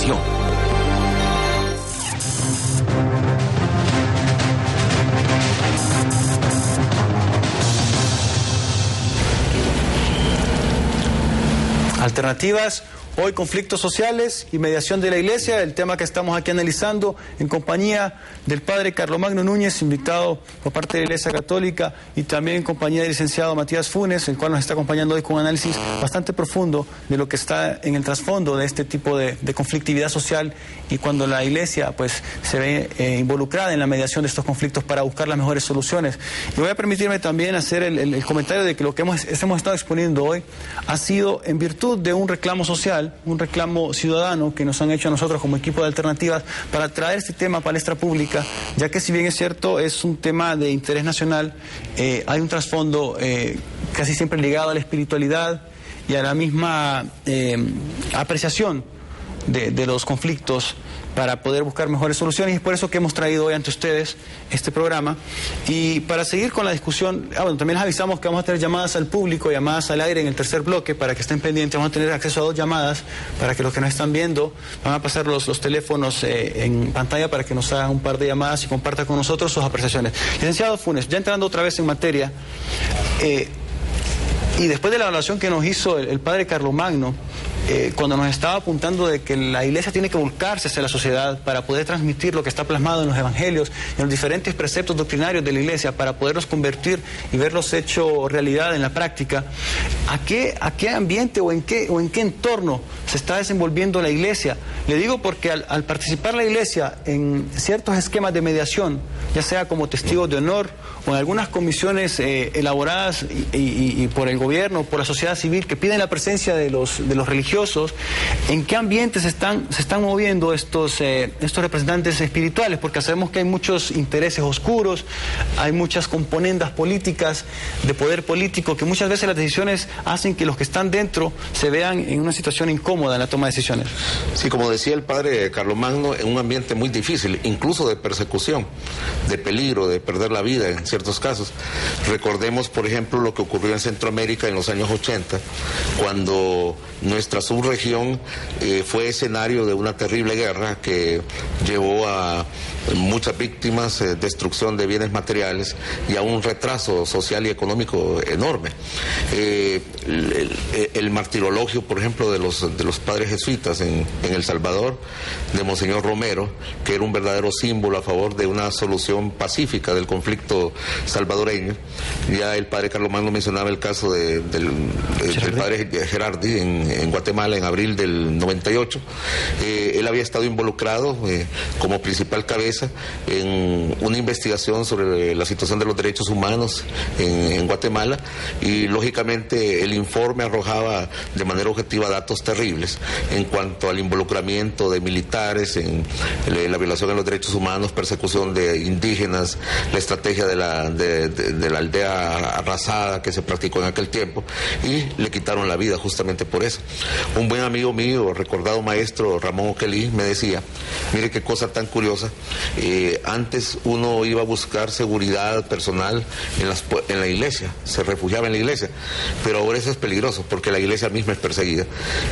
información. Alternativas, hoy conflictos sociales y mediación de la Iglesia, el tema que estamos aquí analizando en compañía del padre Carlomagno Núñez, invitado por parte de la Iglesia Católica, y también en compañía del licenciado Matías Funes, el cual nos está acompañando hoy con un análisis bastante profundo de lo que está en el trasfondo de este tipo de conflictividad social y cuando la Iglesia pues se ve involucrada en la mediación de estos conflictos para buscar las mejores soluciones. Y voy a permitirme también hacer el comentario de que lo que hemos estado exponiendo hoy ha sido en virtud de un reclamo social, un reclamo ciudadano que nos han hecho a nosotros como equipo de Alternativas para traer este tema a palestra pública, ya que si bien es cierto es un tema de interés nacional, hay un trasfondo casi siempre ligado a la espiritualidad y a la misma apreciación de los conflictos para poder buscar mejores soluciones, y es por eso que hemos traído hoy ante ustedes este programa. Y para seguir con la discusión, también les avisamos que vamos a tener llamadas al público, llamadas al aire en el tercer bloque, para que estén pendientes. Vamos a tener acceso a 2 llamadas, para que los que nos están viendo, van a pasar los teléfonos en pantalla para que nos hagan un par de llamadas y compartan con nosotros sus apreciaciones. Licenciado Funes, ya entrando otra vez en materia, y después de la evaluación que nos hizo el padre Carlomagno, cuando nos estaba apuntando de que la Iglesia tiene que volcarse hacia la sociedad para poder transmitir lo que está plasmado en los evangelios, en los diferentes preceptos doctrinarios de la Iglesia, para poderlos convertir y verlos hecho realidad en la práctica, ¿a qué ambiente o en qué entorno se está desenvolviendo la Iglesia? Le digo porque al participar la Iglesia en ciertos esquemas de mediación, ya sea como testigos de honor o en algunas comisiones elaboradas y por el gobierno, por la sociedad civil, que piden la presencia de los religiosos, ¿en qué ambiente se están moviendo estos representantes espirituales? Porque sabemos que hay muchos intereses oscuros, hay muchas componendas políticas, de poder político, que muchas veces las decisiones hacen que los que están dentro se vean en una situación incómoda en la toma de decisiones. Sí, como decía el padre Carlomagno, en un ambiente muy difícil, incluso de persecución, de peligro, de perder la vida en ciertos casos. Recordemos, por ejemplo, lo que ocurrió en Centroamérica en los años 80, cuando nuestra subregión fue escenario de una terrible guerra que llevó a muchas víctimas, destrucción de bienes materiales y a un retraso social y económico enorme. El martirologio, por ejemplo, de los padres jesuitas en El Salvador, de Monseñor Romero, que era un verdadero símbolo a favor de una solución pacífica del conflicto salvadoreño. Ya el padre Carlomagno mencionaba el caso del padre Gerardi en Guatemala en abril del 98. Él había estado involucrado como principal cabeza en una investigación sobre la situación de los derechos humanos en Guatemala, y lógicamente el informe arrojaba de manera objetiva datos terribles en cuanto al involucramiento de militares en la violación de los derechos humanos, persecución de indígenas, la estrategia de la aldea arrasada que se practicó en aquel tiempo, y le quitaron la vida justamente por eso. Un buen amigo mío, recordado maestro Ramón Oquelí, me decía, mire qué cosa tan curiosa, antes uno iba a buscar seguridad personal en la iglesia, se refugiaba en la iglesia, pero ahora eso es peligroso porque la iglesia misma es perseguida,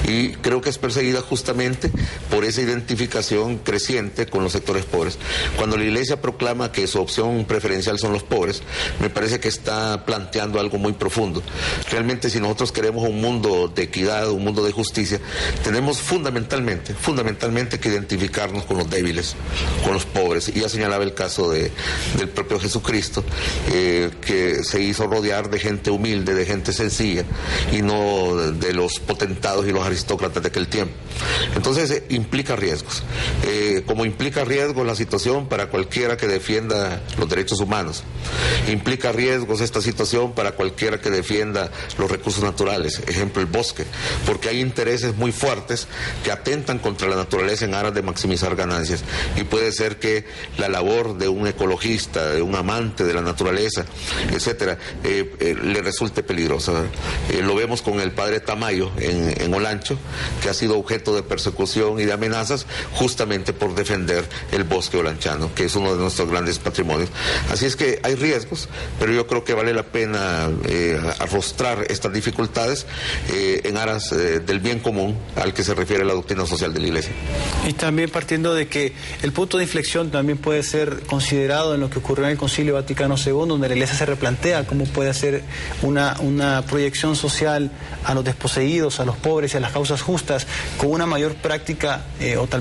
y creo que es perseguida justamente por esa identificación creciente con los sectores pobres. Cuando la iglesia proclama que su opción preferencial son los pobres, me parece que está planteando algo muy profundo. Realmente, si nosotros queremos un mundo de equidad, un mundo de justicia, tenemos fundamentalmente que identificarnos con los débiles, con los pobres. Y ya señalaba el caso del propio Jesucristo, que se hizo rodear de gente humilde, de gente sencilla, y no de los potentados y los aristócratas de aquel tiempo. Entonces implica riesgos, como implica riesgos la situación para cualquiera que defienda los derechos humanos, implica riesgos esta situación para cualquiera que defienda los recursos naturales, ejemplo el bosque, porque hay intereses muy fuertes que atentan contra la naturaleza en aras de maximizar ganancias, y puede ser que la labor de un ecologista, de un amante de la naturaleza, etcétera, le resulte peligrosa. Lo vemos con el padre Tamayo en Olancho, que ha sido objeto de persecución y de amenazas justamente por defender el bosque olanchano, que es uno de nuestros grandes patrimonios. Así es que hay riesgos, pero yo creo que vale la pena arrostrar estas dificultades en aras del bien común al que se refiere la doctrina social de la Iglesia. Y también partiendo de que el punto de inflexión también puede ser considerado en lo que ocurrió en el Concilio Vaticano II, donde la Iglesia se replantea cómo puede hacer una proyección social a los desposeídos, a los pobres y a las causas justas, con una mayor práctica o tal vez